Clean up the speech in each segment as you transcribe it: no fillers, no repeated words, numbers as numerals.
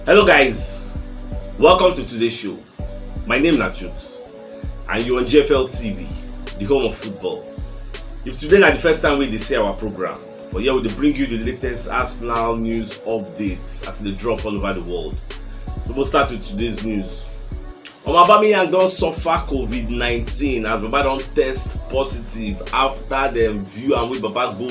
Hello guys, welcome to today's show. My name is Nachut and you're on JFL TV, the home of football. If today is the first time we see our program, for here we bring you the latest Arsenal news updates as they drop all over the world. So we'll start with today's news. Aubameyang don suffer COVID-19 as Baba don test positive after dem view am wey Baba go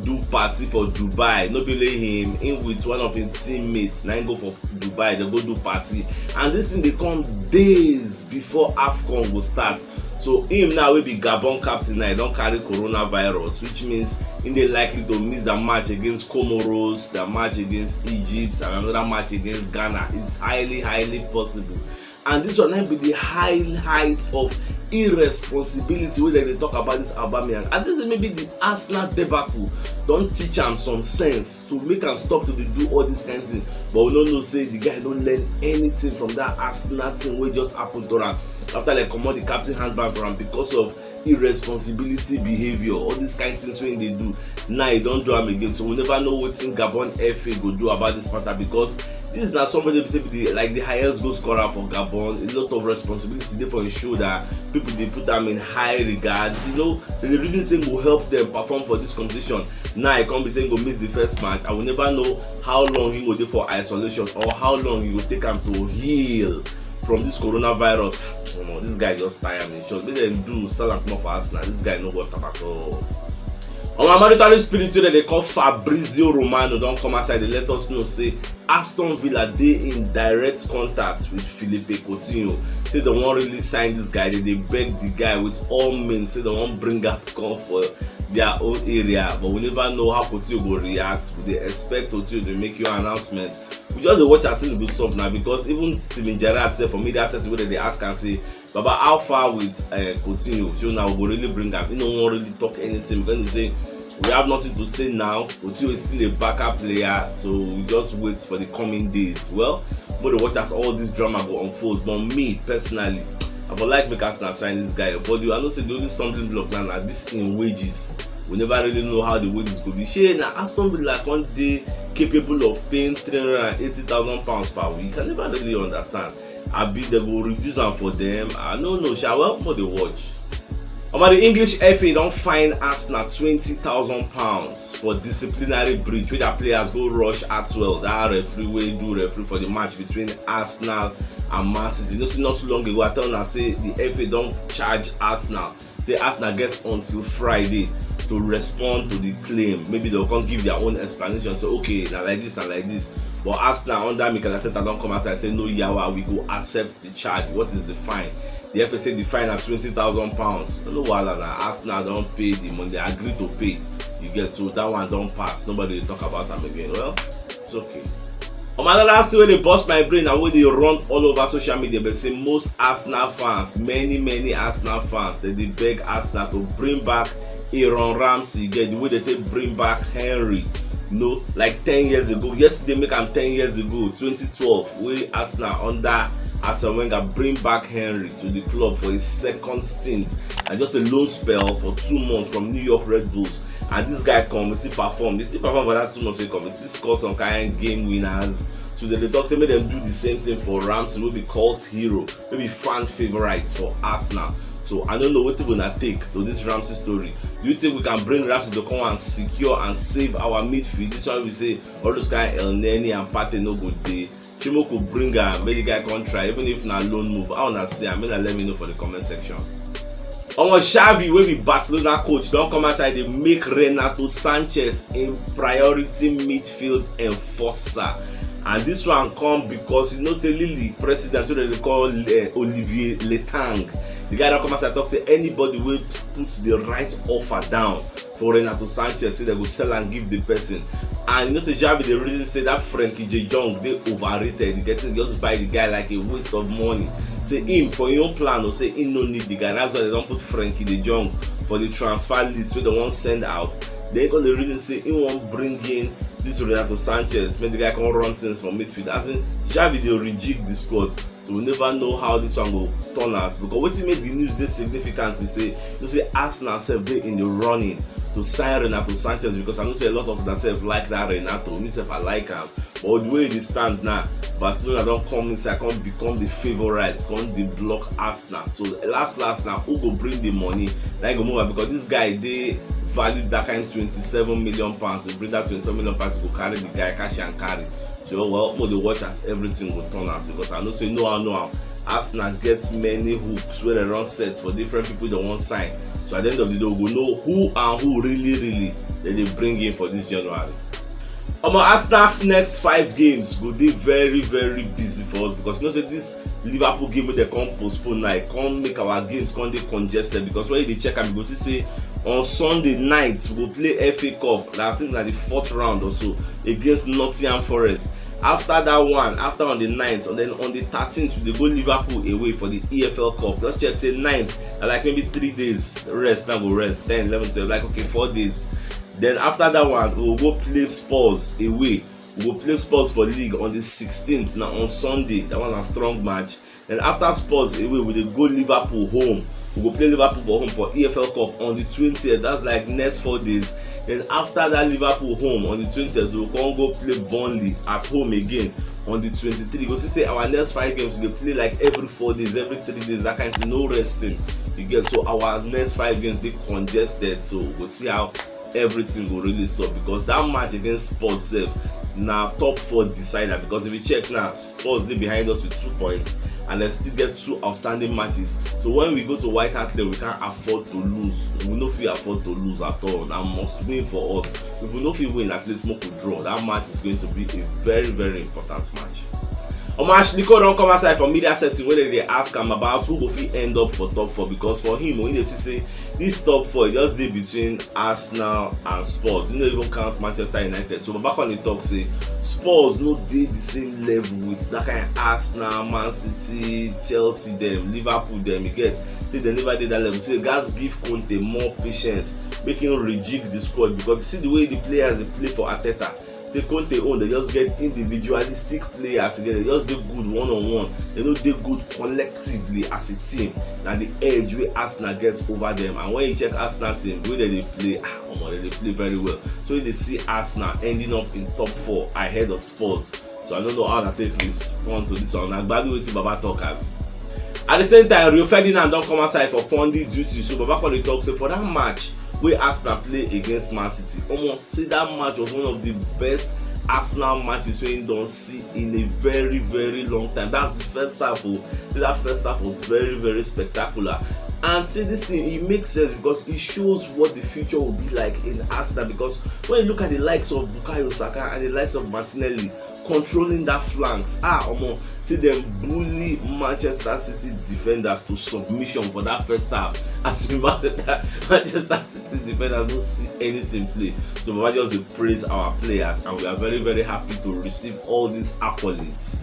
do party for Dubai. No be him in with one of his teammates. Now go for Dubai, they go do party, and this thing they come days before AFCON will start. So him now will be Gabon captain. Now he don't carry coronavirus, which means they likely to miss the match against Comoros, the match against Egypt, and another match against Ghana. It's highly possible. And this will not be the highlight of irresponsibility wey they talk about this Aubameyang. And this is maybe the Arsenal debacle don teach am some sense to make am stop to do all this kind of thing. But we no know say the guy don't learn anything from that Arsenal thing wey just happen to am after they comot the captain handbag from am because of irresponsibility behavior. All these kind of things wey they do now he don't do am again. So we never know wetin Gabon FA go do about this matter, because this is not somebody who say like the highest goal scorer for Gabon. A lot of responsibility there for his shoulder. People they put them in high regards. You know, the reason saying will help them perform for this competition. Now I can't be saying go miss the first match. I will never know how long he will do for isolation or how long he will take him to heal from this coronavirus. You know, this guy just tired me. Sure, they didn't do sell and come for Arsenal. This guy no work at all. On my monetary spirit wey they call Fabrizio Romano don't come outside. They let us know say Aston Villa dey in direct contact with Philippe Coutinho. Say they won't really sign this guy. They beg the guy with all means. Say they won't bring up come for their own area. But we never know how Coutinho will react. They expect Coutinho to make your announcement. We just watch as things go soft now, because even Steven Gerrard said for media set where they ask and say, Baba, how far with Coutinho? So now we will really bring up. You don't want really talk anything, because they say we have nothing to say now. Coutinho is still a backup player, so we just wait for the coming days. Well, but watch as all this drama go unfold. But me personally, I would like make Arsenal sign this guy. But I know say the only stumbling block now are this in wages. We never really know how the wages go be. Shey na Aston Villa one day capable of paying £380,000 per week. I never really understand. I be they go reduce them for them. I don't know. Shall well for the watch. About the English FA don't fine Arsenal £20,000 for disciplinary breach where their players go rush Atwell, that referee will do referee for the match between Arsenal and Man City. You know, see not too long ago I tell them say the FA don't charge Arsenal. Say Arsenal gets until Friday to respond to the claim. Maybe they'll come give their own explanation. So okay, now like this and like this. But Arsenal under Mikel Arteta don't come outside and say no, Yawa, we go accept the charge. What is the fine? The FA said the fine at £20,000. No wahala na Arsenal don't pay the money. They agree to pay. You get, so that one don't pass. Nobody will talk about them again. Well, it's okay. Another thing where they bust my brain and where they run all over social media, but say most Arsenal fans, many Arsenal fans, they beg Arsenal to bring back Ramsey. Get the way they take bring back Henry. You know, like 10 years ago. Yesterday make them 10 years ago, 2012, where Arsenal under Arsene Wenger bring back Henry to the club for his second stint and just a loan spell for 2 months from New York Red Bulls. And this guy comes, he still perform for that 2 months. He comes, he still score some kind of game winners. So the talk say make them do the same thing for Ramsey, will be called hero, maybe fan favorites for Arsenal. So I don't know what it's gonna take to this Ramsey story. Do you think we can bring Ramsey to come and secure and save our midfield? This one we say all those kind of El Neni and Partey no good day. Chimo could bring her, make the guy come try, even if na loan move. I wanna say, I mean, let me know for the comment section. Xavi wey be Barcelona coach don come outside dey make Renato Sanchez a priority midfield enforcer. And this one come because you know say Lille president wey they call Olivier Letang. The guy don come outside talk say anybody wey put the right offer down for Renato Sanchez say they go sell and give the person. And you know say Xavi the reason say that Frenkie de Jong they overrated. You get to just buy the guy like a waste of money. Say him for your own plan or say he no need the guy. That's why they don't put Frenkie de Jong for the transfer list where they won't send out. They got the reason say he won't bring in this Renato Sanchez, make the guy come run things from midfield. As in Xavi they rejig the squad. So we never know how this one will turn out. Because what he made the news this significant, we say you say Arsenal self they in the running to sign Renato Sanchez, because I know say a lot of themselves like that Renato. Myself I like him. But the way they stand now, Barcelona don't come inside, come become the favourites, come they block Arsenal. So last now, who go bring the money? Like go move, because this guy they valued that kind £27 million. They bring that £27 million to go carry the guy, cash and carry. So well, the watch as everything will turn out, because I know say no how Arsenal gets many hooks where they run sets for different people they want sign. So at the end of the day, we will know who and who really that they bring in for this January. Arsenal next 5 games will be very busy for us, because you know say this Liverpool game wey they come postpone now, come make our games come dey congested, because when you check am you go see say on Sunday night we go play FA Cup, I think na the 4th round or so, against Nottingham Forest. After that one, after on the 9th, and then on the 13th we dey go Liverpool away for the EFL Cup. Just check say 9th na like maybe 3 days rest, now go rest 10, 11, 12, like okay 4 days. Then after that one we will go play Spurs away. We will play Spurs for league on the 16th, now on Sunday. That one a strong match. Then after Spurs away we will go Liverpool home. We will play Liverpool for home for EFL Cup on the 20th. That's like next 4 days. Then after that Liverpool home on the 20th, we will go play Burnley at home again on the 23th. Because you say our next 5 games we play like every 4 days, every 3 days, that kind of no resting. You get, so our next 5 games they congested. So we'll see how everything will really stop, because that match against Spurs now top 4 decider, because if you check now, Spurs they behind us with 2 points and they still get 2 outstanding matches. So when we go to White Hart Lane, we can't afford to lose. We no fit afford to lose at all. That must win for us. If we no fit win, at least we could draw. That match is going to be a very important match. Nico don't come aside from media setting where they ask him about who go fit end up for top 4, because for him when they say this top 4 is just dey between Arsenal and Spurs. You know, even count Manchester United. So back on the talk say Spurs no dey the same level with that kind of Arsenal, Man City, Chelsea, them, Liverpool, them. You get, say they never did that level. So guys give Conte more patience, make him rejig the squad, because you see the way the players they play for Arteta. Say Conte own, they just get individualistic players together. They just do good one-on-one. They don't do good collectively as a team. Now the edge where Arsenal gets over them. And when you check Arsenal team, the way they play, they play very well. So they see Arsenal ending up in top 4 ahead of Spurs. So I don't know how that take respond to this one. I'm glad we see Baba talk. At the same time, Rio Ferdinand don't come aside for pundit duty. So Baba on the talk say for that match where Arsenal play against Man City, see that match was one of the best Arsenal matches we don't see in a very long time. That's the first half. That first half was very spectacular. And see, this thing, it makes sense, because it shows what the future will be like in Arsenal. Because when you look at the likes of Bukayo Saka and the likes of Martinelli controlling that flanks, see them bully Manchester City defenders to submission for that first half. As we Manchester City defenders don't see anything play. So we just praise our players, and we are very happy to receive all these accolades.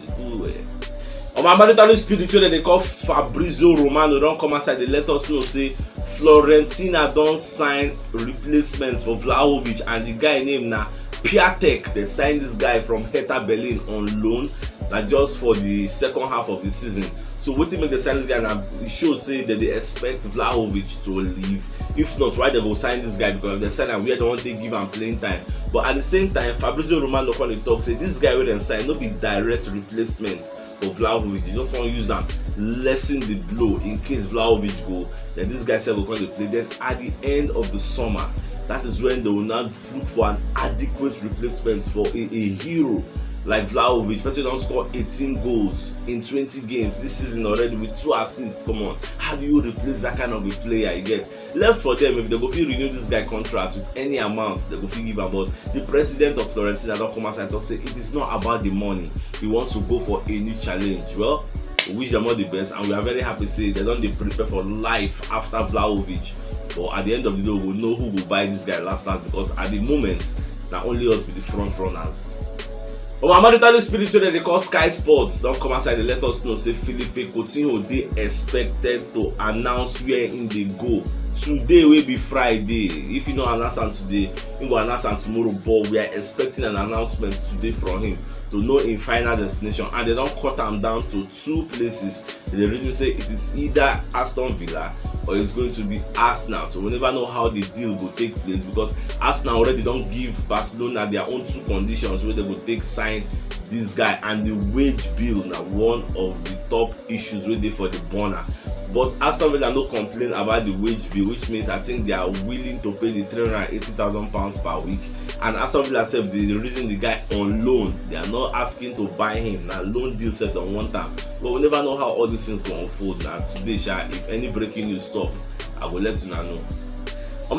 My marital spirit that they call Fabrizio Romano don't come outside. They let us know say Fiorentina don't sign replacements for Vlahovic, and the guy named na Piatek. They signed this guy from Hertha Berlin on loan, not just for the second half of the season. So what make the sign this guy now? It shows say that they expect Vlahovic to leave. If not, why they go sign this guy? Because if they sign him, we don't want to give him playing time. But at the same time, Fabrizio Romano on the talk say this guy will then sign no be direct replacement for Vlahovic. You just want to use them, lessen the blow in case Vlahovic go. Then this guy said we're going to play. Then at the end of the summer, that is when they will now look for an adequate replacement for a hero like Vlahovic. Person don't score 18 goals in 20 games this season already with 2 assists. Come on, how do you replace that kind of a player? You get left for them. If they go fit renew this guy contract with any amount, they go fit give him. But the president of Fiorentina don't come outside and say it is not about the money. He wants to go for a new challenge. Well, we wish them all the best, and we are very happy to say they don't prepare for life after Vlahovic. But at the end of the day, we'll know who will buy this guy last time, because at the moment, not only us be the front runners. But my marital spirit that they call Sky Sports don't come outside. They let us know say Philippe Coutinho they expected to announce where in they go. Today will be Friday. If you don't announce them today, you go announce them tomorrow. But we are expecting an announcement today from him to know in final destination, and they don't cut them down to 2 places. The reason say it is either Aston Villa or it's going to be Arsenal. So we never know how the deal will take place, because Arsenal already don't give Barcelona their own 2 conditions where they will take sign this guy, and the wage bill now one of the top issues wey dey for the burner. But Aston Villa no complain about the wage bill, which means I think they are willing to pay the £380,000 per week. And Aston Villa sef dey reason the guy on loan. They are not asking to buy him. Na loan deal sef dem want am. But we never know how all these things go unfold. Na today if any breaking news sup, I go let una know.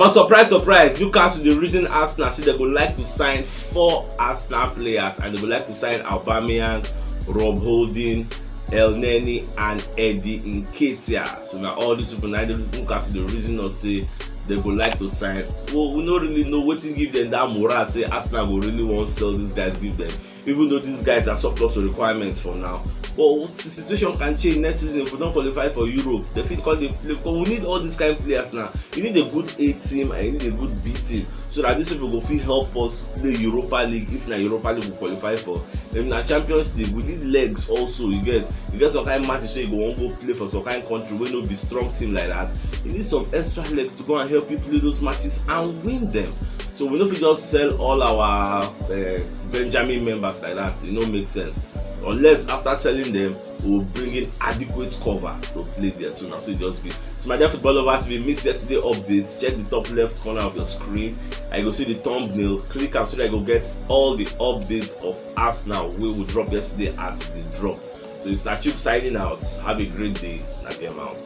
Surprise, Newcastle dey reason Arsenal say they go like to sign 4 Arsenal players, and they go like to sign Aubameyang, Rob Holding, El Neni and Eddie Nketiah. So now all these people now Newcastle dey reason us say they go like to sign. Well, we don't really know wetin give them that morale say Arsenal go really want to sell these guys give them, even though these guys are surplus to requirements for now. But the situation can change next season if we don't qualify for Europe. They fit call the play, because we need all these kind of players now. You need a good A team and you need a good B team, so that these people go fit help us play Europa League. If na Europa League we qualify for, then na Champions League we need legs also. You get some kind of matches where you go want go play for some kind of country wey no be strong team like that. You need some extra legs to go and help you play those matches and win them. So we no fit just sell all our Benjamin members like that. It no make sense. Unless after selling them, we will bring in adequate cover to play there. So now, so it just be. So my dear football lovers, if you missed yesterday updates, check the top left corner of your screen. I go see the thumbnail. Click am so that I go get all the updates of Arsenal wey we drop yesterday as they drop. So it's Achuk signing out. Have a great day. Na them out.